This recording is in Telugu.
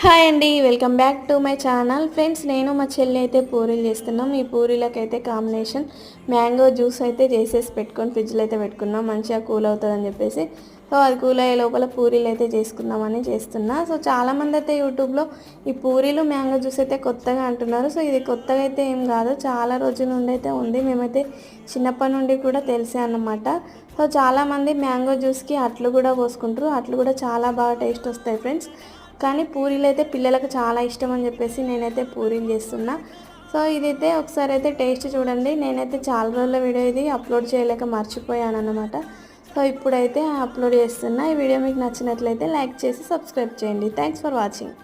హాయ్ అండి, welcome back to my channel. Friends, నేను మా చెల్లి అయితే పూరీలు చేస్తున్నాం. ఈ పూరీలకైతే కాంబినేషన్ మ్యాంగో జ్యూస్ అయితే చేసేసి పెట్టుకొని ఫ్రిడ్జ్లో అయితే పెట్టుకున్నాం, మంచిగా కూల్ అవుతుందని చెప్పేసి. సో అది కూల్ అయ్యే లోపల పూరీలు అయితే చేసుకుందామని చేస్తున్నా. సో చాలామంది అయితే యూట్యూబ్లో ఈ పూరీలు మ్యాంగో జ్యూస్ అయితే కొత్తగా అంటున్నారు. సో ఇది కొత్తగా అయితే ఏం కాదు, చాలా రోజుల నుండి అయితే ఉంది. మేమైతే చిన్నప్పటి నుండి కూడా తెలిసే అన్నమాట. సో చాలామంది మ్యాంగో జ్యూస్కి అట్లు కూడా పోసుకుంటారు, అట్లు కూడా చాలా బాగా టేస్ట్ వస్తాయి ఫ్రెండ్స్. కానీ పూరీలు అయితే పిల్లలకు చాలా ఇష్టం అని చెప్పేసి నేనైతే పూరీలు చేస్తున్నా. సో ఇదైతే ఒకసారి అయితే టేస్ట్ చూడండి. నేనైతే చాలా రోజుల వీడియో ఇది అప్లోడ్ చేయలేక మర్చిపోయాను అన్నమాట. సో ఇప్పుడైతే అప్లోడ్ చేస్తున్నా. ఈ వీడియో మీకు నచ్చినట్లయితే లైక్ చేసి సబ్స్క్రైబ్ చేయండి. Thanks for watching.